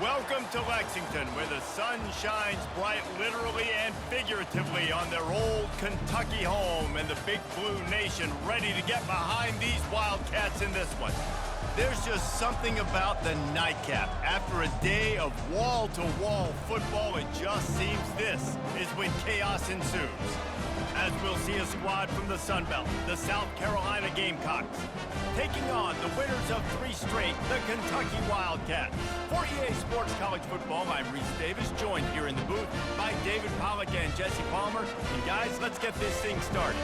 Welcome to Lexington, where the sun shines bright literally and figuratively on their old Kentucky home, and the Big Blue Nation ready to get behind these Wildcats in this one. There's just something about the nightcap. After a day of wall-to-wall football, it just seems this is when chaos ensues. As we'll see a squad from the Sun Belt, the South Carolina Gamecocks, taking on the winners of 3 straight, the Kentucky Wildcats. For EA Sports College Football, I'm Reese Davis, joined here in the booth by David Pollack and Jesse Palmer. And guys, let's get this thing started.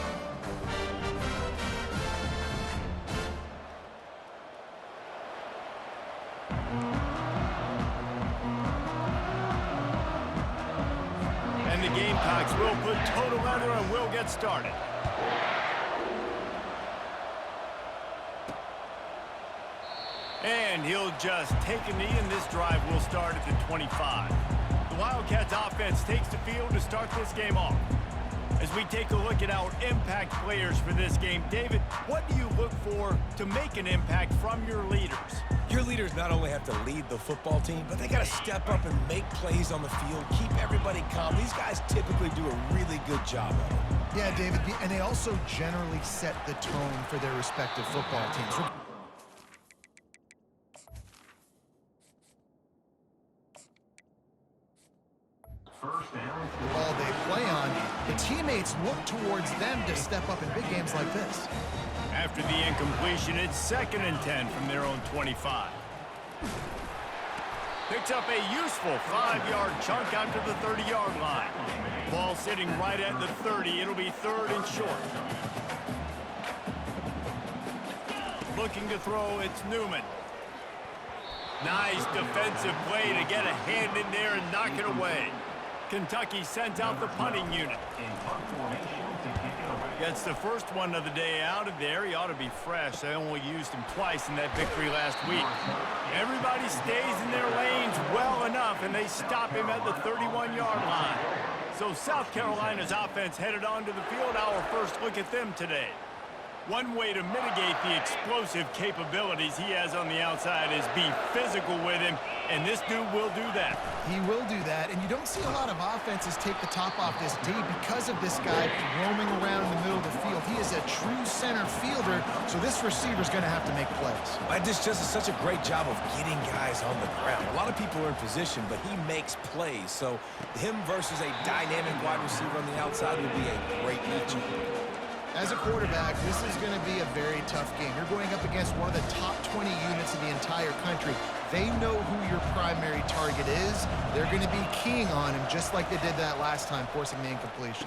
And the Gamecocks will put toe together and we'll get started. And he'll just take a knee, and this drive will start at the 25. The Wildcats offense takes the field to start this game off. As we take a look at our impact players for this game, David, what do you look for to make an impact from your leaders? Your leaders not only have to lead the football team, but they got to step up and make plays on the field, keep everybody calm. These guys typically do a really good job of it. Yeah, David, and they also generally set the tone for their respective football teams. The ball they play on, the teammates look towards them to step up in big games like this. After the incompletion, it's 2nd and 10 from their own 25. Picks up a useful 5-yard chunk out to the 30-yard line. Ball sitting right at the 30. It'll be 3rd and short. Looking to throw, it's Newman. Nice defensive play to get a hand in there and knock it away. Kentucky sent out the punting unit. Gets the first one of the day out of there. He ought to be fresh. They only used him twice in that victory last week. Everybody stays in their lanes well enough, and they stop him at the 31-yard line. So South Carolina's offense headed onto the field. Our first look at them today. One way to mitigate the explosive capabilities he has on the outside is be physical with him, and this dude will do that. He will do that, and you don't see a lot of offenses take the top off this D because of this guy roaming around in the middle of the field. He is a true center fielder, so this receiver's going to have to make plays. This just is such a great job of getting guys on the ground. A lot of people are in position, but he makes plays, so him versus a dynamic wide receiver on the outside would be a great matchup. As a quarterback, this is going to be a very tough game. You're going up against one of the top 20 units in the entire country. They know who your primary target is. They're going to be keying on him just like they did that last time, forcing the incompletion.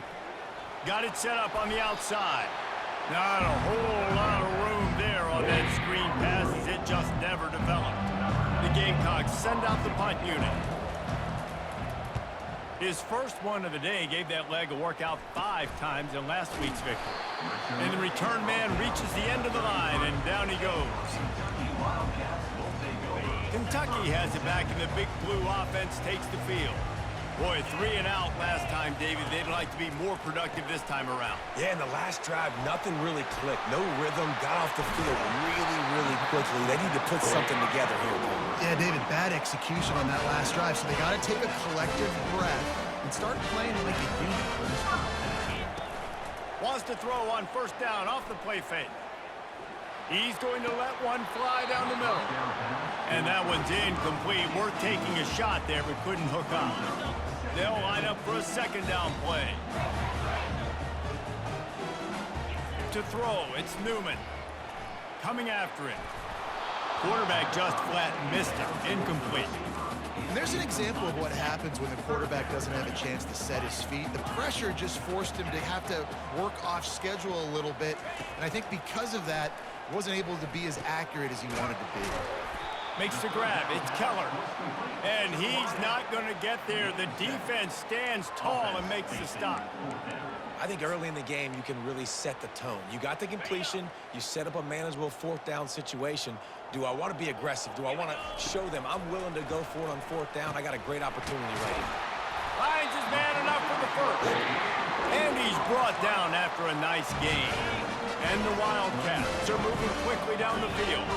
Got it set up on the outside. Not a whole lot of room there on that screen pass as it just never developed. The Gamecocks send out the punt unit. His first one of the day gave that leg a workout 5 times in last week's victory. And the return man reaches the end of the line, and down he goes. Kentucky has it back, and the Big Blue offense takes the field. Boy, 3 and out last time, David. They'd like to be more productive this time around. Yeah, in the last drive, nothing really clicked. No rhythm, got off the field really quickly. They need to put something together here. Yeah, David, bad execution on that last drive, so they got to take a collective breath and start playing like a unit. Wants to throw on 1st down off the play fake. He's going to let one fly down the middle. And that one's incomplete. Worth taking a shot there, but couldn't hook up. They'll line up for a 2nd down play. To throw, it's Newman. Coming after him. Quarterback just flat missed him. Incomplete. And there's an example of what happens when the quarterback doesn't have a chance to set his feet. The pressure just forced him to have to work off schedule a little bit. And I think because of that, wasn't able to be as accurate as he wanted to be. Makes the grab. It's Keller. And he's not going to get there. The defense stands tall and makes the stop. I think early in the game, you can really set the tone. You got the completion. You set up a manageable 4th down situation. Do I want to be aggressive? Do I want to show them I'm willing to go for it on 4th down? I got a great opportunity right here. Finds his man enough for the first. And he's brought down after a nice game. And the Wildcats are moving quickly down the field.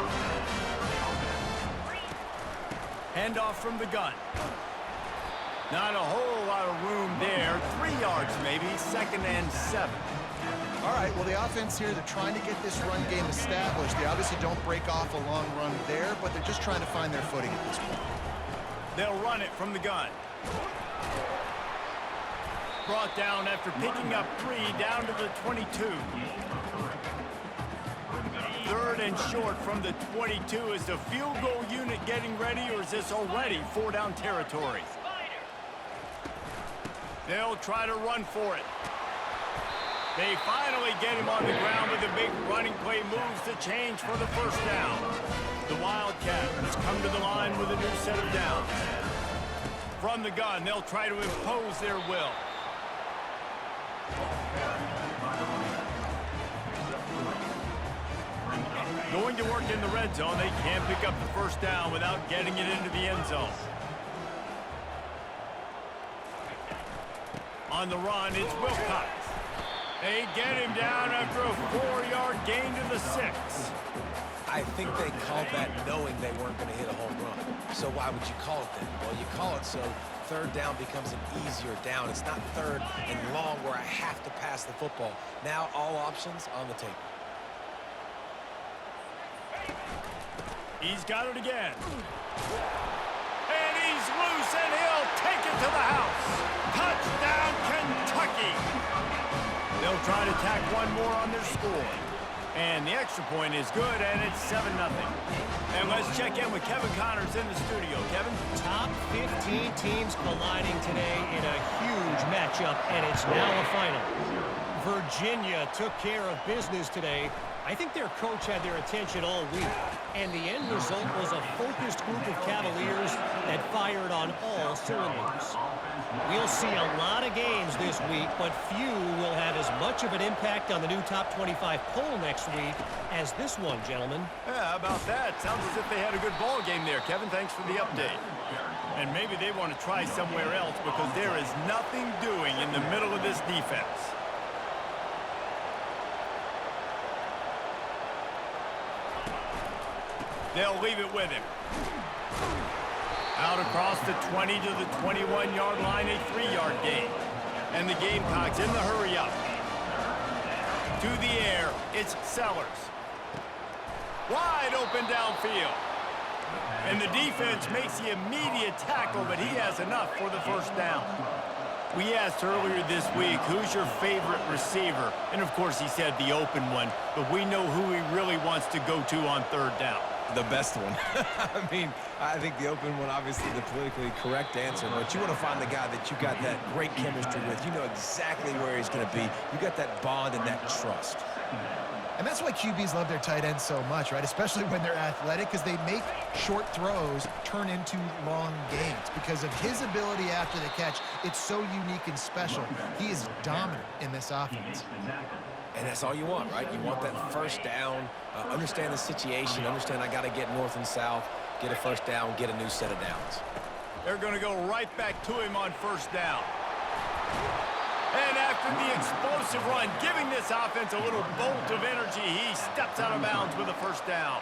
Handoff from the gun. Not a whole lot of room there. 3 yards maybe, 2nd and 7. All right, well, the offense here, they're trying to get this run game established. They obviously don't break off a long run there, but they're just trying to find their footing at this point. They'll run it from the gun. Brought down after picking up 3 down to the 22. 3rd and short from the 22. Is the field goal unit getting ready, or is this already 4-down territory? They'll try to run for it. They finally get him on the ground with a big running play, moves the change for the 1st down. The Wildcat has come to the line with a new set of downs. From the gun, they'll try to impose their will. Going to work in the red zone, they can't pick up the 1st down without getting it into the end zone. On the run, it's Wilcox. They get him down after a 4-yard gain to the 6. I think they called that knowing they weren't going to hit a home run. So why would you call it then? Well, you call it so 3rd down becomes an easier down. It's not 3rd and long where I have to pass the football. Now all options on the table. He's got it again. And he's loose, and he'll take it to the house. Touchdown, Kentucky. They'll try to tack one more on their score. And the extra point is good, and it's 7-0. And let's check in with Kevin Connors in the studio. Kevin? Top 15 teams colliding today in a huge matchup, and it's now a final. Virginia took care of business today. I think their coach had their attention all week, and the end result was a focused group of Cavaliers that fired on all cylinders. We'll see a lot of games this week, but few will have as much of an impact on the new top 25 poll next week as this one, gentlemen. Yeah, how about that? Sounds as if they had a good ball game there, Kevin. Thanks for the update. And maybe they want to try somewhere else because there is nothing doing in the middle of this defense. They'll leave it with him. Out across the 20 to the 21-yard line, a 3-yard gain. And the Gamecocks in the hurry up. To the air, it's Sellers. Wide open downfield. And the defense makes the immediate tackle, but he has enough for the 1st down. We asked earlier this week, who's your favorite receiver? And of course he said the open one, but we know who he really wants to go to on 3rd down. The best one. I mean, I think the open one, obviously the politically correct answer, but you want to find the guy that you got that great chemistry with. You know exactly where he's going to be. You got that bond and that trust. And that's why QBs love their tight ends so much, right? Especially when they're athletic, because they make short throws turn into long gains. Because of his ability after the catch, it's so unique and special. He is dominant in this offense. And that's all you want, right? You want that 1st down, understand the situation, understand I got to get north and south, get a 1st down, get a new set of downs. They're going to go right back to him on 1st down. And after the explosive run, giving this offense a little bolt of energy, he steps out of bounds with a 1st down.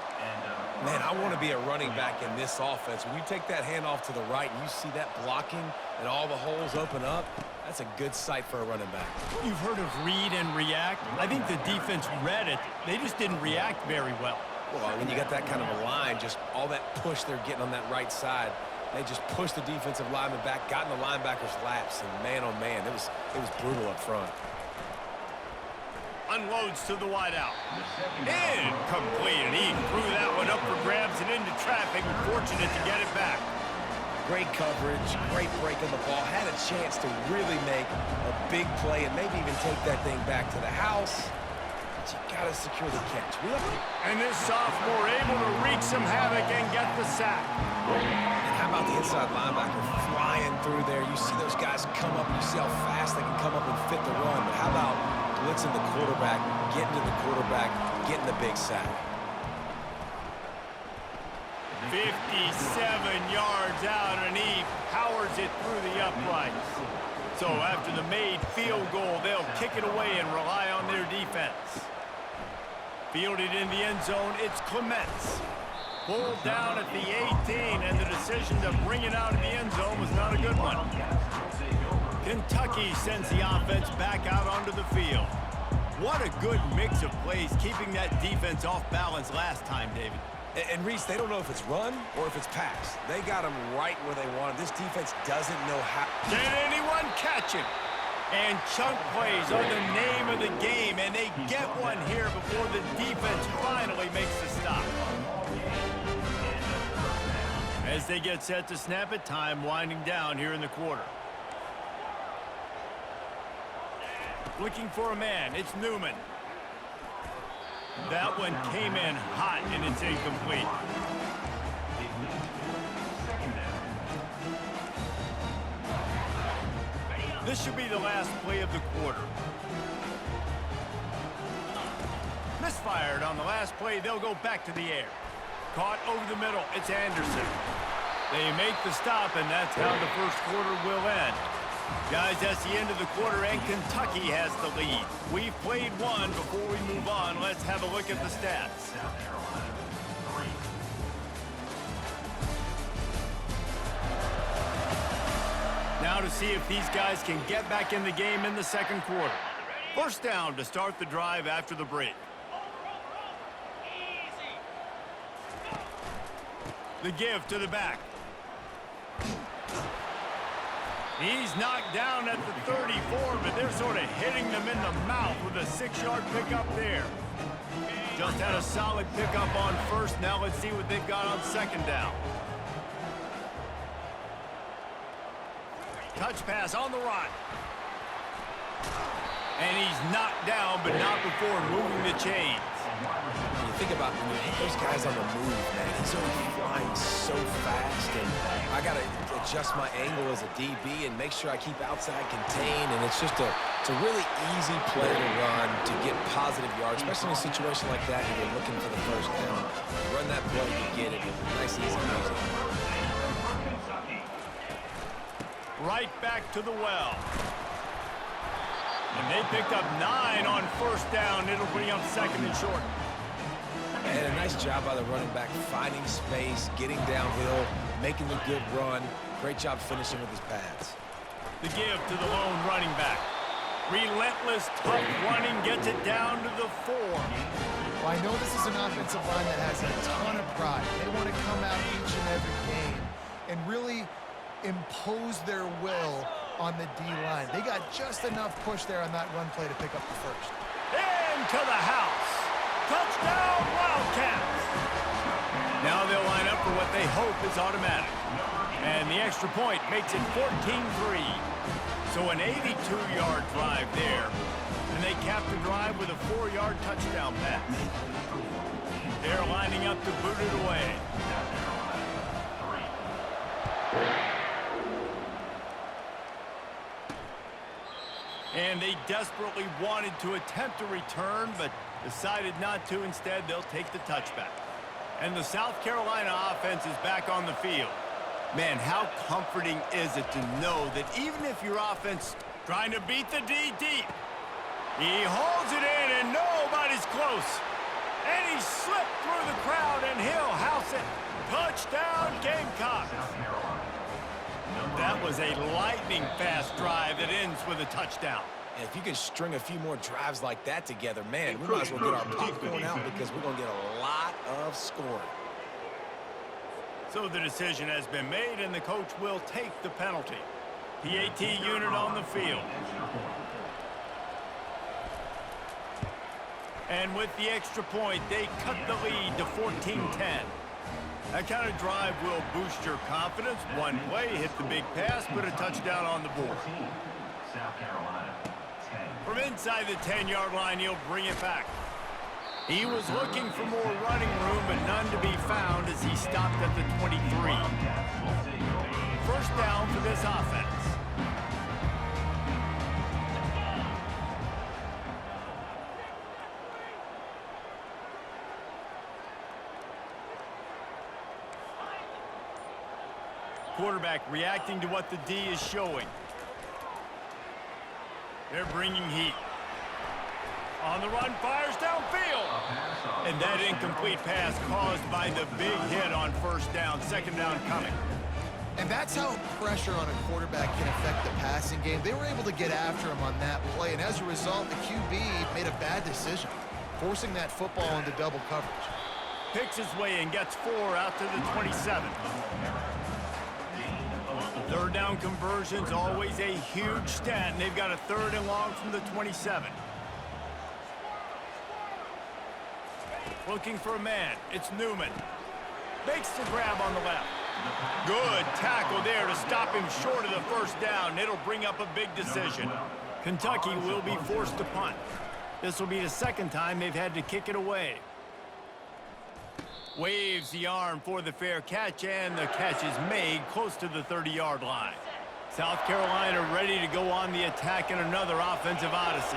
Man, I want to be a running back in this offense. When you take that handoff to the right and you see that blocking and all the holes open up, that's a good sight for a running back. You've heard of read and react. I think the defense read it. They just didn't react very well. Well, when you got that kind of a line, just all that push they're getting on that right side, they just pushed the defensive lineman back, got in the linebacker's laps, and man, oh man, it was brutal up front. Unloads to the wideout. Incomplete, and he threw that one up for grabs and into traffic. Fortunate to get it back. Great coverage, great break on the ball. Had a chance to really make a big play and maybe even take that thing back to the house. But you got to secure the catch. And this sophomore able to wreak some havoc and get the sack. And how about the inside linebacker flying through there? You see those guys come up, and you see how fast they can come up and fit the run. But how about blitzing the quarterback, getting to the quarterback, getting the big sack? 57 yards out, and he powers it through the uprights. So after the made field goal, they'll kick it away and rely on their defense. Fielded in the end zone, it's Clements. Pulled down at the 18, and the decision to bring it out of the end zone was not a good one. Kentucky sends the offense back out onto the field. What a good mix of plays, keeping that defense off balance last time, David. And Reese, they don't know if it's run or if it's pass. They got him right where they want him. This defense doesn't know how. Can anyone catch him? And chunk plays are the name of the game, and they get one here before the defense finally makes the stop. As they get set to snap it, time winding down here in the quarter. Looking for a man, it's Newman. That one came in hot, and it's incomplete. This should be the last play of the quarter. Misfired on the last play. They'll go back to the air. Caught over the middle. It's Anderson. They make the stop, and that's how the first quarter will end. Guys, that's the end of the quarter, and Kentucky has the lead. We've played one. Before we move on, let's have a look at the stats. Now to see if these guys can get back in the game in the second quarter. First down to start the drive after the break. The give to the back. He's knocked down at the 34, but they're sort of hitting them in the mouth with a 6-yard pickup there. Just had a solid pickup on first. Now let's see what they've got on second down. Touch pass on the run. And he's knocked down, but not before moving the chains. When you think about when you hit those guys on the move, man, he's always flying so fast, and I got to adjust my angle as a DB and make sure I keep outside contained, and it's a really easy play to run to get positive yards, especially in a situation like that when you're looking for the first down. Run that play, you get it. Nice, easy music. Right back to the well. And they picked up 9 on first down. It'll bring up second and short. And a nice job by the running back, finding space, getting downhill, making a good run. Great job finishing with his pads. The give to the lone running back. Relentless, tough running, gets it down to the 4. Well, I know this is an offensive line that has a ton of pride. They want to come out each and every game and really impose their will on the D-line. They got just enough push there on that run play to pick up the first. Into the house. Touchdown, Wildcats. Now they'll line up for what they hope is automatic. And the extra point makes it 14-3. So an 82-yard drive there. And they cap the drive with a 4-yard touchdown pass. They're lining up to boot it away. And they desperately wanted to attempt a return, but decided not to. Instead, they'll take the touchback. And the South Carolina offense is back on the field. Man, how comforting is it to know that even if your offense trying to beat the D deep, he holds it in and nobody's close. And he slipped through the crowd and he'll house it. Touchdown, Gamecocks. That was a lightning-fast drive that ends with a touchdown. And if you can string a few more drives like that together, man, we might as well get our popcorn out because we're going to get a lot of scoring. So the decision has been made, and the coach will take the penalty. PAT unit on the field. And with the extra point, they cut the lead to 14-10. That kind of drive will boost your confidence. One play, hit the big pass, put a touchdown on the board. From inside the 10-yard line, he'll bring it back. He was looking for more running room, but none to be found as he stopped at the 23. First down for this offense. Quarterback reacting to what the D is showing. They're bringing heat. On the run, fires downfield. And that incomplete pass caused by the big hit on first down. Second down coming. And that's how pressure on a quarterback can affect the passing game. They were able to get after him on that play, and as a result, the QB made a bad decision, forcing that football into double coverage. Picks his way and gets 4 out to the 27. Third down conversion's always a huge stat, and they've got a 3rd and long from the 27. Looking for a man. It's Newman. Makes the grab on the left. Good tackle there to stop him short of the first down. It'll bring up a big decision. Kentucky will be forced to punt. This will be the second time they've had to kick it away. Waves the arm for the fair catch, and the catch is made close to the 30-yard line. South Carolina ready to go on the attack in another offensive odyssey.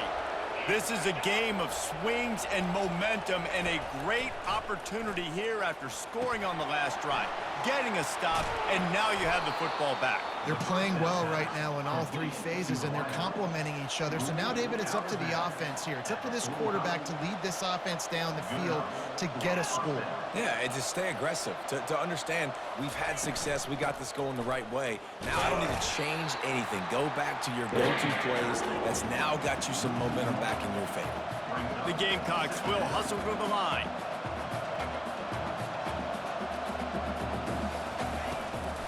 This is a game of swings and momentum, and a great opportunity here after scoring on the last drive, getting a stop, and now you have the football back. They're playing well right now in all 3 phases, and they're complementing each other. So now, David, it's up to the offense here. It's up to this quarterback to lead this offense down the field to get a score. Yeah, and to stay aggressive, to understand we've had success, we got this going the right way. Now I don't need to change anything. Go back to your go-to plays. That's now got you some momentum back in your favor. The Gamecocks will hustle to the line.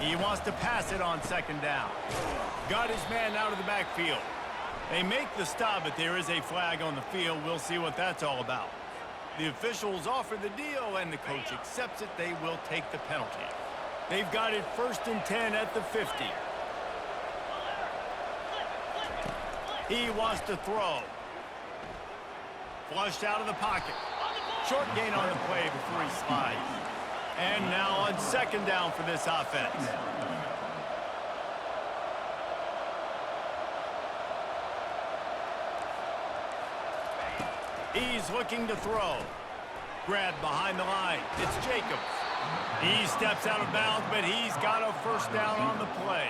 He wants to pass it on second down. Got his man out of the backfield. They make the stop, but there is a flag on the field. We'll see what that's all about. The officials offer the deal, and the coach accepts it. They will take the penalty. They've got it 1st and 10 at the 50. He wants to throw. Flushed out of the pocket. Short gain on the play before he slides. And now on second down for this offense. He's looking to throw. Grabbed behind the line. It's Jacobs. He steps out of bounds, but he's got a first down on the play.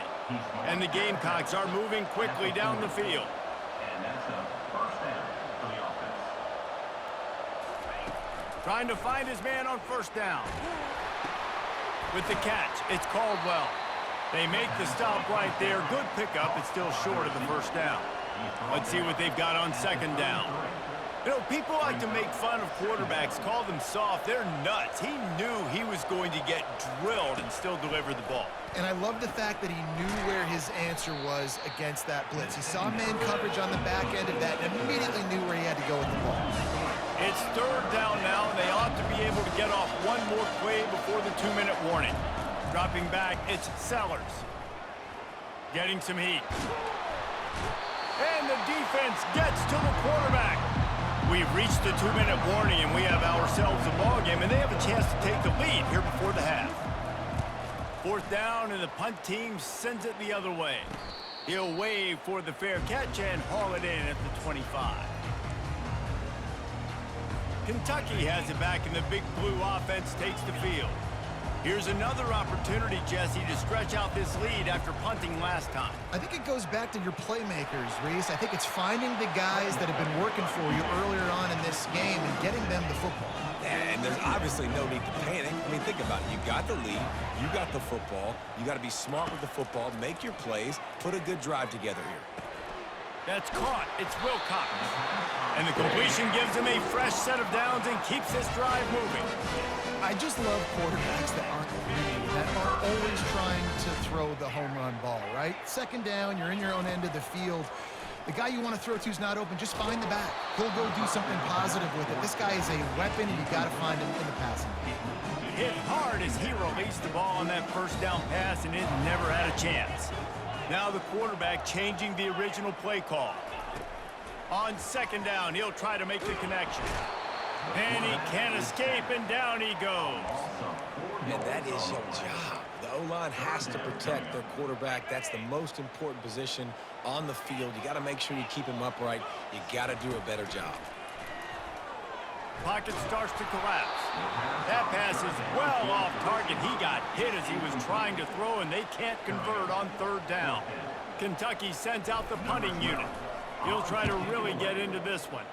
And the Gamecocks are moving quickly down the field. Trying to find his man on first down. With the catch, it's Caldwell. They make the stop right there. Good pickup. It's still short of the first down. Let's see what they've got on second down. You know, people like to make fun of quarterbacks, call them soft. They're nuts. He knew he was going to get drilled and still deliver the ball. And I love the fact that he knew where his answer was against that blitz. He saw man coverage on the back end of that and immediately knew where he had to go with the ball. It's third down now, and they ought to be able to get off one more play before the 2-minute warning. Dropping back, it's Sellers. Getting some heat. And the defense gets to the quarterback. We've reached the 2-minute warning, and we have ourselves a ball game, and they have a chance to take the lead here before the half. 4th down, and the punt team sends it the other way. He'll wave for the fair catch and haul it in at the 25. Kentucky has it back, and the Big Blue offense takes the field. Here's another opportunity, Jesse, to stretch out this lead after punting last time. I think it goes back to your playmakers, Reese. I think it's finding the guys that have been working for you earlier on in this game and getting them the football. And there's obviously no need to panic. I mean, think about it. You got the lead. You got the football. You got to be smart with the football. Make your plays. Put a good drive together here. That's caught. It's Wilcox. And the completion gives him a fresh set of downs and keeps this drive moving. I just love quarterbacks that aren't greedy, that aren't always trying to throw the home run ball, right? Second down, you're in your own end of the field. The guy you want to throw to is not open. Just find the back. He'll go do something positive with it. This guy is a weapon, and you got to find him in the passing game. Hit hard as he released the ball on that first down pass, and it never had a chance. Now the quarterback changing the original play call. On second down, he'll try to make the connection. And he can't escape, and down he goes. And that is your job. The O-line has to protect their quarterback. That's the most important position on the field. You got to make sure you keep him upright. You got to do a better job. Pocket starts to collapse. That pass is well off target. He got hit as he was trying to throw, and they can't convert on third down. Kentucky sends out the punting unit. He'll try to really get into this one.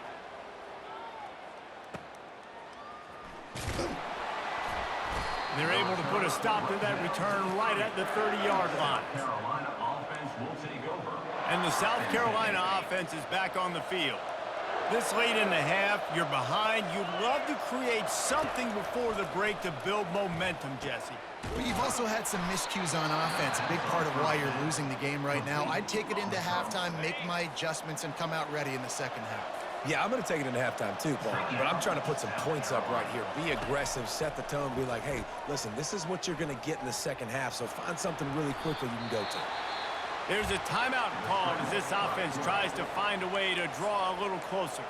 They're able to put a stop to that return right at the 30-yard line. And the South Carolina offense is back on the field. This late in the half, you're behind. You'd love to create something before the break to build momentum, Jesse. But you've also had some miscues on offense, a big part of why you're losing the game right now. I'd take it into halftime, make my adjustments, and come out ready in the second half. Yeah, I'm going to take it into halftime too, Paul. But I'm trying to put some points up right here. Be aggressive, set the tone, be like, hey, listen, this is what you're going to get in the second half, so find something really quickly you can go to. There's a timeout called as this offense tries to find a way to draw a little closer.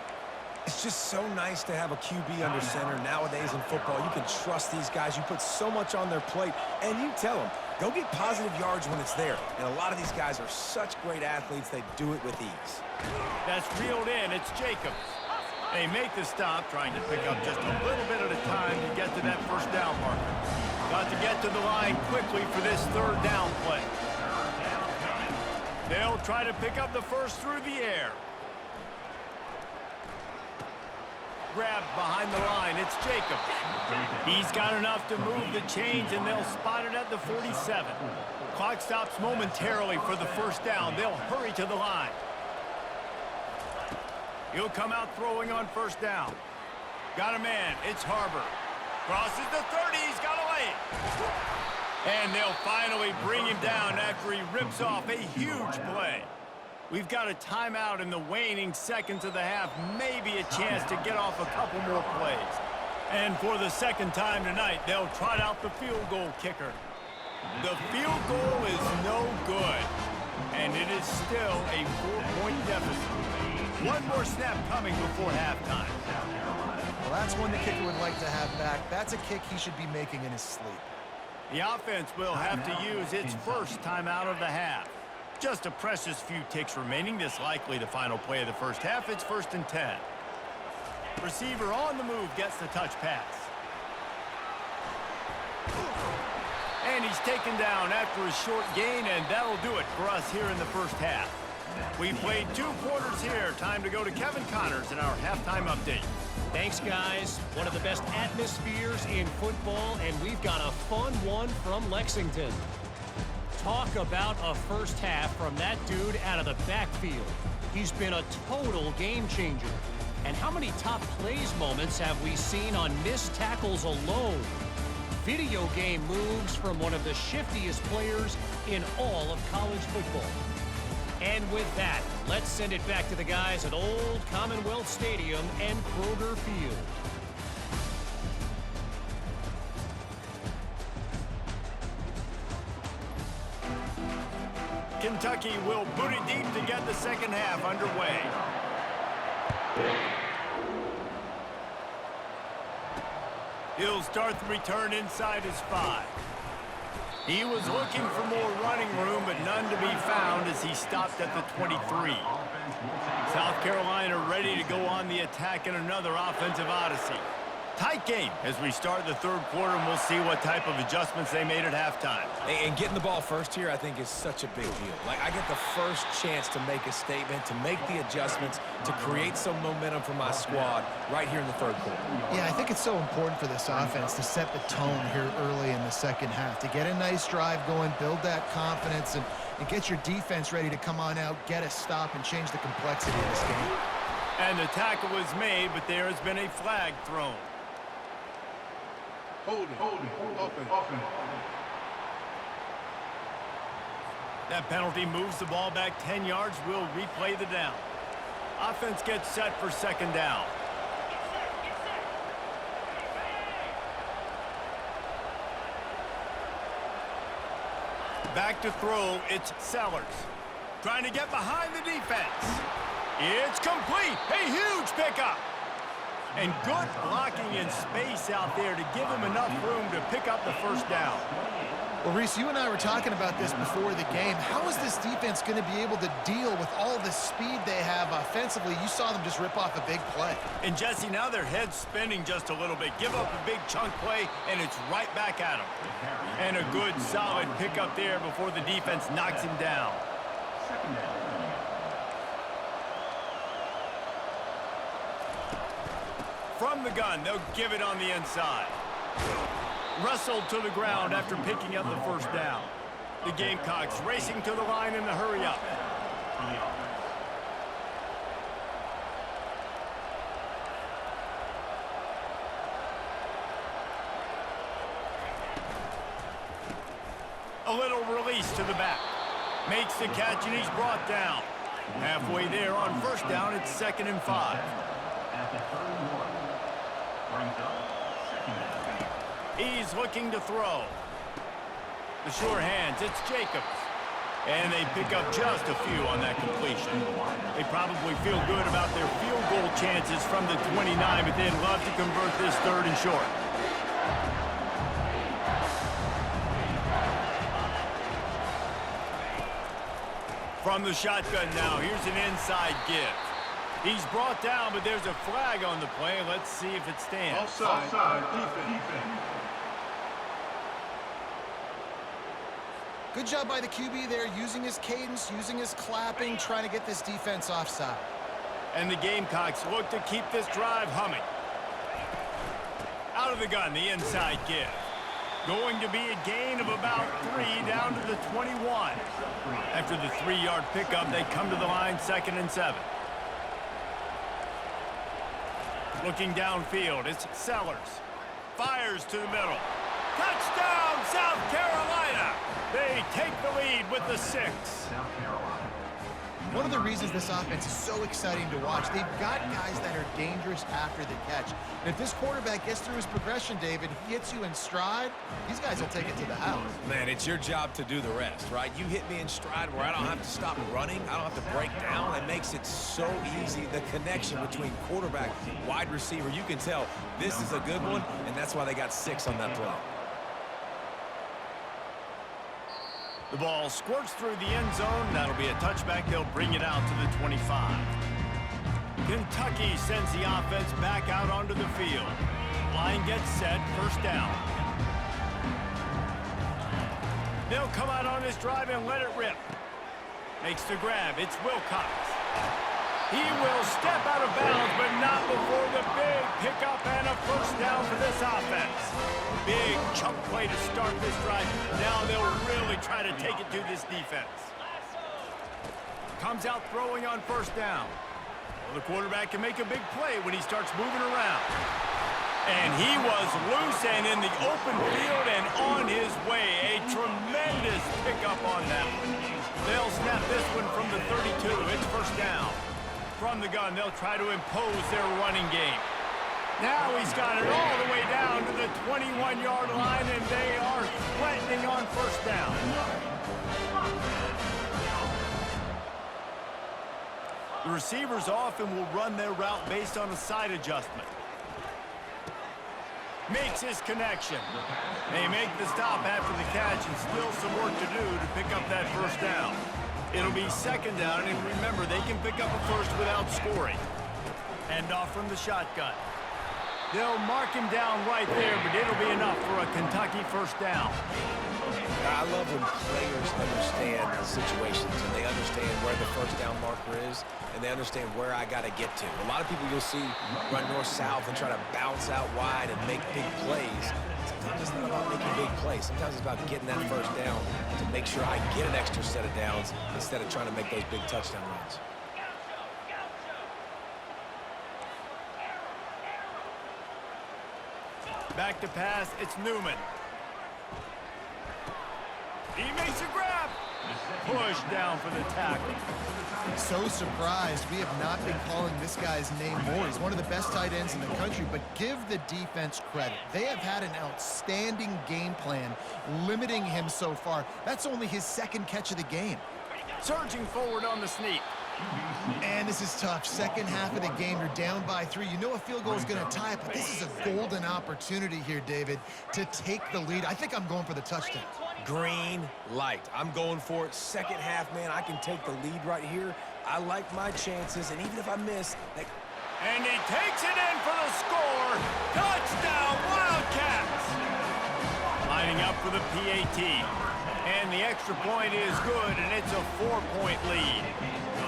It's just so nice to have a QB under center nowadays in football. You can trust these guys. You put so much on their plate, and you tell them, go get positive yards when it's there. And a lot of these guys are such great athletes, they do it with ease. That's reeled in. It's Jacobs. They make the stop, trying to pick up just a little bit at a time to get to that first down marker. Got to get to the line quickly for this third down play. They'll try to pick up the first through the air. Grabbed behind the line. It's Jacobs. He's got enough to move the chains, and they'll spot it at the 47. Clock stops momentarily for the first down. They'll hurry to the line. He'll come out throwing on first down. Got a man. It's Harbor. Crosses the 30. He's got a lane. And they'll finally bring him down after he rips off a huge play. We've got a timeout in the waning seconds of the half. Maybe a chance to get off a couple more plays. And for the second time tonight, they'll trot out the field goal kicker. The field goal is no good. And it is still a 4-point deficit. One more snap coming before halftime. Well, that's one the kicker would like to have back. That's a kick he should be making in his sleep. The offense will have to use its first timeout of the half. Just a precious few ticks remaining. This likely the final play of the first half. It's 1st and 10. Receiver on the move gets the touch pass. And he's taken down after a short gain, and that'll do it for us here in the first half. We've played 2 quarters here. Time to go to Kevin Connors in our halftime update. Thanks, guys. One of the best atmospheres in football, and we've got a fun one from Lexington. Talk about a first half from that dude out of the backfield. He's been a total game changer. And how many top plays moments have we seen on missed tackles alone? Video game moves from one of the shiftiest players in all of college football. And with that, let's send it back to the guys at Old Commonwealth Stadium and Kroger Field. Kentucky will boot it deep to get the second half underway. He'll start the return inside his 5. He was looking for more running room, but none to be found as he stopped at the 23. South Carolina ready to go on the attack in another offensive odyssey. Tight game as we start the third quarter, and we'll see what type of adjustments they made at halftime. And getting the ball first here, I think, is such a big deal. Like, I get the first chance to make a statement, to make the adjustments, to create some momentum for my squad right here in the third quarter. Yeah, I think it's so important for this offense to set the tone here early in the second half, to get a nice drive going, build that confidence, and get your defense ready to come on out, get a stop, and change the complexity of this game. And the tackle was made, but there has been a flag thrown. Open. That penalty moves the ball back 10 yards. We'll replay the down. Offense gets set for second down. Back to throw, it's Sellers. Trying to get behind the defense. It's complete. A huge pickup. And good blocking in space out there to give him enough room to pick up the first down. Well, Reese, you and I were talking about this before the game. How is this defense going to be able to deal with all the speed they have offensively? You saw them just rip off a big play. And, Jesse, now their head's spinning just a little bit. Give up a big chunk play, and it's right back at them. And a good, solid pickup there before the defense knocks him down. From the gun, they'll give it on the inside. Wrestled to the ground after picking up the first down. The Gamecocks racing to the line in the hurry-up. A little release to the back. Makes the catch, and he's brought down. Halfway there on first down, it's 2nd and 5. He's looking to throw. The sure hands, it's Jacobs. And they pick up just a few on that completion. They probably feel good about their field goal chances from the 29, but they'd love to convert this 3rd and short. From the shotgun now, here's an inside give. He's brought down, but there's a flag on the play. Let's see if it stands. Offside, defense. Good job by the QB there, using his cadence, using his clapping, trying to get this defense offside. And the Gamecocks look to keep this drive humming. Out of the gun, the inside give. Going to be a gain of about 3 down to the 21. After the 3-yard pickup, they come to the line 2nd and 7. Looking downfield, it's Sellers. Fires to the middle. Touchdown, South Carolina! They take the lead with the 6. One of the reasons this offense is so exciting to watch, they've got guys that are dangerous after the catch. And if this quarterback gets through his progression, David, he hits you in stride, these guys will take it to the house. Man, it's your job to do the rest, right? You hit me in stride where I don't have to stop running. I don't have to break down. It makes it so easy. The connection between quarterback, wide receiver, you can tell this is a good one, and that's why they got 6 on that play. The ball squirts through the end zone. That'll be a touchback. They'll bring it out to the 25. Kentucky sends the offense back out onto the field. Line gets set, first down. They'll come out on this drive and let it rip. Makes the grab. It's Wilcox. He will step out of bounds, but not before the big pickup and a first down for this offense. Big chunk play to start this drive. Now they'll really try to take it to this defense. Comes out throwing on first down. Well, the quarterback can make a big play when he starts moving around. And he was loose and in the open field and on his way. A tremendous pickup on that one. They'll snap this one from the 32. It's first down. From the gun, they'll try to impose their running game. Now he's got it all the way down to the 21-yard line, and they are threatening on first down. The receivers often will run their route based on a side adjustment. Makes his connection. They make the stop after the catch, and still some work to do to pick up that first down. It'll be second down, and remember, they can pick up a first without scoring. Hand off from the shotgun. They'll mark him down right there, but it'll be enough for a Kentucky first down. I love when players understand the situations and they understand where the first down marker is and they understand where I got to get to. A lot of people you'll see run north-south and try to bounce out wide and make big plays. Sometimes it's not about making big plays. Sometimes it's about getting that first down to make sure I get an extra set of downs instead of trying to make those big touchdown runs. Back to pass, it's Newman. He makes a grab. Push down for the tackle. So surprised we have not been calling this guy's name more. He's one of the best tight ends in the country, but give the defense credit. They have had an outstanding game plan limiting him so far. That's only his 2nd catch of the game. Surging forward on the sneak. And this is tough. Second half of the game, you're down by 3. You know a field goal is going to tie it, but this is a golden opportunity here, David, to take the lead. I think I'm going for the touchdown. Green light. I'm going for it. Second half, man, I can take the lead right here. I like my chances, and even if I miss... And he takes it in for the score. Touchdown, Wildcats! Lining up for the PAT. And the extra point is good, and it's a 4-point lead.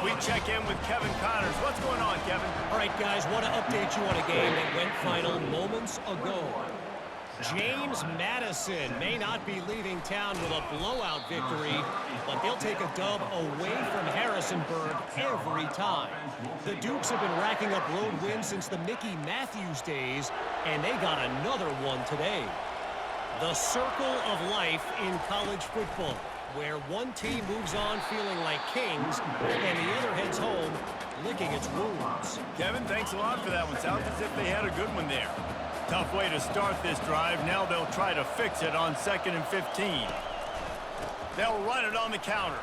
We check in with Kevin Connors. What's going on, Kevin? All right, guys, want to update you on a game that went final moments ago. James Madison may not be leaving town with a blowout victory, but they'll take a dub away from Harrisonburg every time. The Dukes have been racking up road wins since the Mickey Matthews days, and they got another one today. The circle of life in college football, where one team moves on feeling like kings and the other heads home licking its wounds. Kevin, thanks a lot for that one. Sounds as if they had a good one there. Tough way to start this drive. Now they'll try to fix it on 2nd and 15. They'll run it on the counter.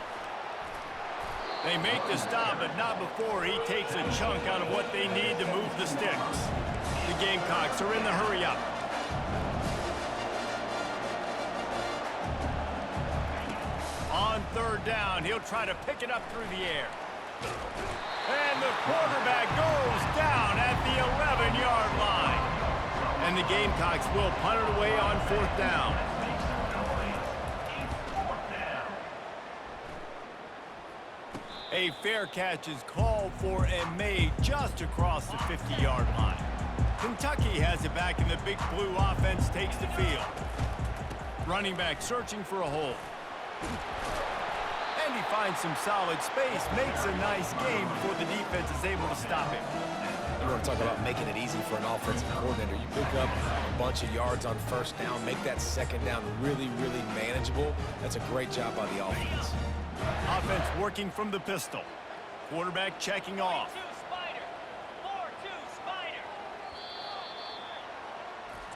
They make the stop, but not before he takes a chunk out of what they need to move the sticks. The Gamecocks are in the hurry-up. On 3rd down, he'll try to pick it up through the air. And the quarterback goes down at the 11-yard line. And the Gamecocks will punt it away on 4th down. A fair catch is called for and made just across the 50-yard line. Kentucky has it back, and the Big Blue offense takes the field. Running back searching for a hole. And he finds some solid space, makes a nice game before the defense is able to stop him. You want to talk about making it easy for an offensive coordinator. You pick up a bunch of yards on 1st down, make that 2nd down really, really manageable. That's a great job by the offense. Offense working from the pistol. Quarterback checking off.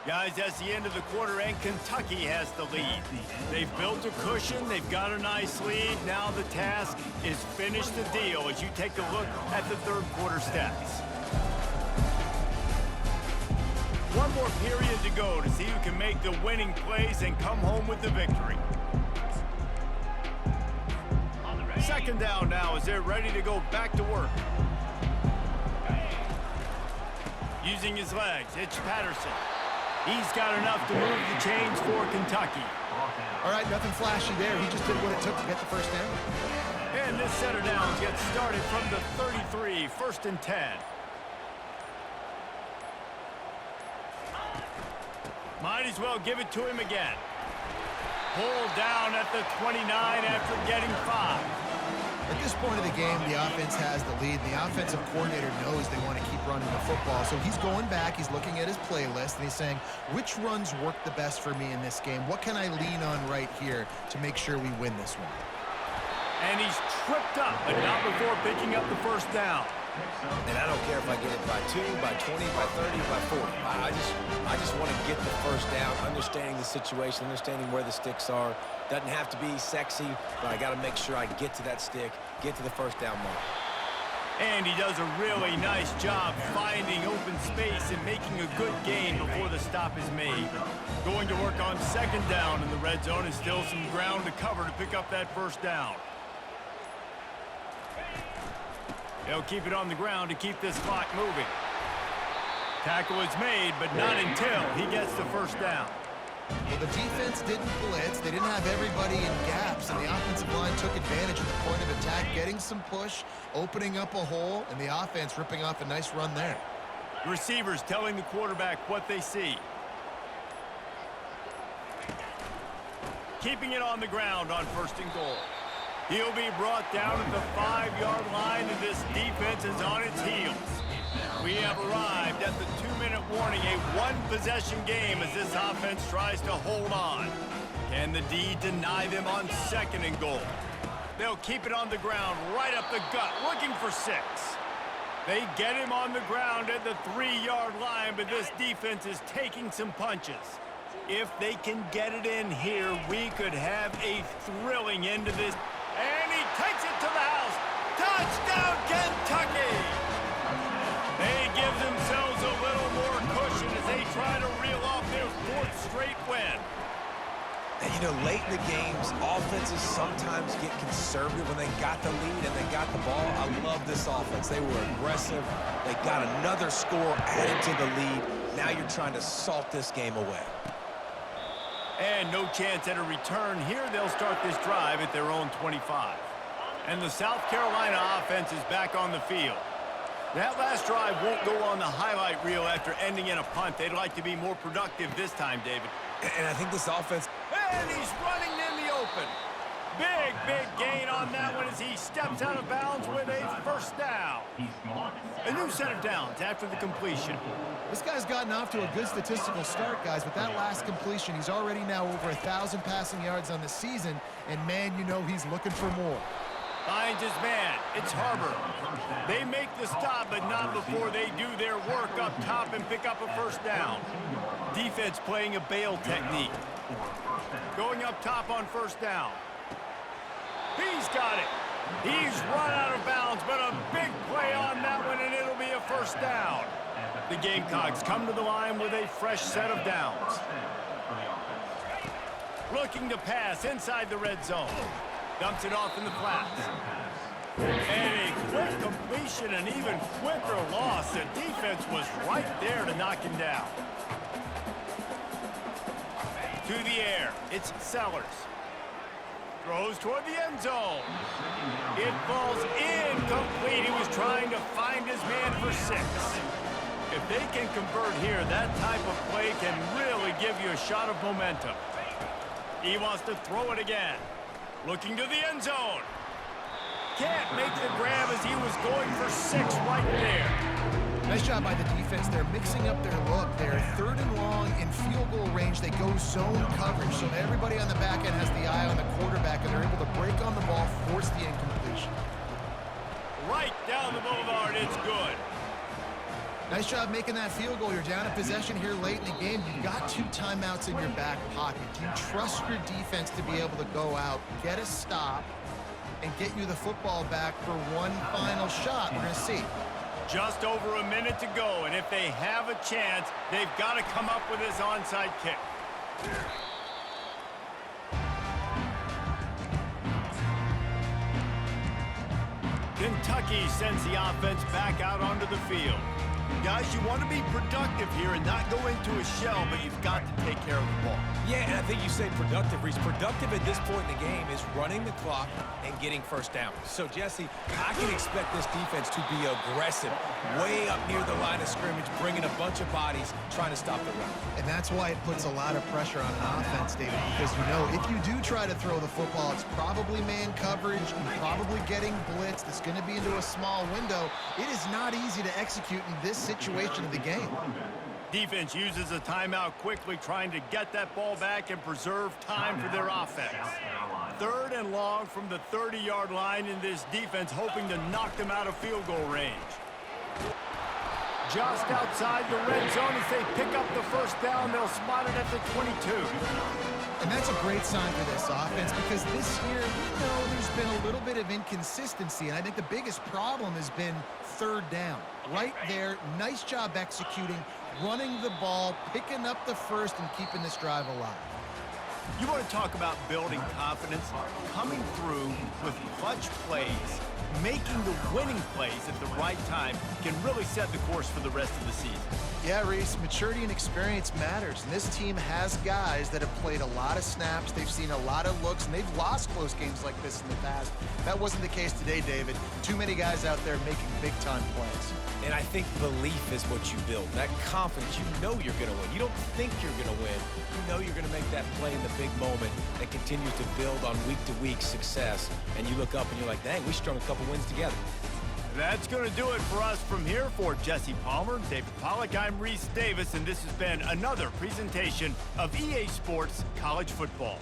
Guys, that's the end of the quarter, and Kentucky has the lead. They've built a cushion. They've got a nice lead. Now the task is finish the deal as you take a look at the 3rd quarter stats. One more period to go to see who can make the winning plays and come home with the victory. 2nd down now as they're ready to go back to work. Using his legs, it's Patterson. He's got enough to move the chains for Kentucky. All right, nothing flashy there. He just did what it took to get the 1st down. And this set of downs gets started from the 33, 1st and 10. Might as well give it to him again. Pulled down at the 29 after getting 5. At this point of the game, the offense has the lead. The offensive coordinator knows they want to keep running the football. So he's going back, he's looking at his playlist, and he's saying, which runs work the best for me in this game? What can I lean on right here to make sure we win this one? And he's tripped up, but not before picking up the 1st down. And I don't care if I get it by 2, by 20, by 30, by 40. I just want to get the 1st down, understanding the situation, understanding where the sticks are. Doesn't have to be sexy, but I got to make sure I get to that stick, get to the 1st down mark. And he does a really nice job finding open space and making a good gain before the stop is made. Going to work on 2nd down in the red zone, and still some ground to cover to pick up that 1st down. They'll keep it on the ground to keep this clock moving. Tackle is made, but not until he gets the 1st down. Well, the defense didn't blitz. They didn't have everybody in gaps, and the offensive line took advantage of the point of attack, getting some push, opening up a hole, and the offense ripping off a nice run there. Receivers telling the quarterback what they see. Keeping it on the ground on 1st and goal. He'll be brought down at the 5-yard line, and this defense is on its heels. We have arrived at the 2-minute warning, a one-possession game as this offense tries to hold on. Can the D deny them on 2nd and goal? They'll keep it on the ground, right up the gut, looking for 6. They get him on the ground at the 3-yard line, but this defense is taking some punches. If they can get it in here, we could have a thrilling end to this. And he takes it to the house. Touchdown, Kentucky! They give themselves a little more cushion as they try to reel off their 4th straight win. And, you know, late in the games, offenses sometimes get conservative when they got the lead and they got the ball. I love this offense. They were aggressive. They got another score added to the lead. Now you're trying to salt this game away. And no chance at a return here. They'll start this drive at their own 25. And the South Carolina offense is back on the field. That last drive won't go on the highlight reel after ending in a punt. They'd like to be more productive this time, David. And I think this offense... And he's running in the open. Big gain on that one as he steps out of bounds with a first down. A new set of downs after the completion. This guy's gotten off to a good statistical start, guys. With that last completion, he's already now over 1,000 passing yards on the season. And, man, you know he's looking for more. Finds his man. It's Harbor. They make the stop, but not before they do their work up top and pick up a first down. Defense playing a bail technique. Going up top on first down. He's got it. He's run out of bounds, but a big play on that one, and it'll be a first down. The Gamecocks come to the line with a fresh set of downs. Looking to pass inside the red zone. Dumps it off in the flats. And a quick completion, an even quicker loss. The defense was right there to knock him down. To the air, it's Sellers. Throws toward the end zone. It falls incomplete. He was trying to find his man for 6. If they can convert here, that type of play can really give you a shot of momentum. He wants to throw it again. Looking to the end zone. Can't make the grab as he was going for 6 right there. Nice job by the defense. They're mixing up their look. They're 3rd and long in field goal range. They go zone coverage. So everybody on the back end has the eye on the quarterback, and they're able to break on the ball, force the incompletion. Right down the boulevard. It's good. Nice job making that field goal. You're down a possession here late in the game. You've got 2 timeouts in your back pocket. Do you trust your defense to be able to go out, get a stop, and get you the football back for one final shot? We're going to see. Just over a minute to go, and if they have a chance, they've got to come up with this onside kick. Kentucky sends the offense back out onto the field. Guys, you want to be productive here and not go into a shell, but you've got to take care of the ball. Yeah, and I think you say productive, Reese. Productive at this point in the game is running the clock and getting first down. So, Jesse, I can expect this defense to be aggressive, way up near the line of scrimmage, bringing a bunch of bodies, trying to stop the run. And that's why it puts a lot of pressure on an offense, David, because you know if you do try to throw the football, it's probably man coverage, you're probably getting blitzed, it's going to be into a small window. It is not easy to execute in this situation of the game. Defense uses a timeout quickly, trying to get that ball back and preserve time for their offense. 3rd and long from the 30-yard line in this defense, hoping to knock them out of field goal range. Just outside the red zone as they pick up the first down, they'll spot it at the 22. And that's a great sign for this offense because this year, we know there's been a little bit of inconsistency, and I think the biggest problem has been 3rd down. Right there, nice job executing, running the ball, picking up the first, and keeping this drive alive. You want to talk about building confidence? Coming through with clutch plays, making the winning plays at the right time can really set the course for the rest of the season. Yeah, Reese, maturity and experience matters, and this team has guys that have played a lot of snaps, they've seen a lot of looks, and they've lost close games like this in the past. That wasn't the case today, David. Too many guys out there making big-time plays. And I think belief is what you build. That confidence, you know you're going to win. You don't think you're going to win. You know you're going to make that play in the big moment that continues to build on week-to-week success. And you look up and you're like, dang, we strung a couple wins together. That's going to do it for us from here. For Jesse Palmer, David Pollack, I'm Reese Davis, and this has been another presentation of EA Sports College Football.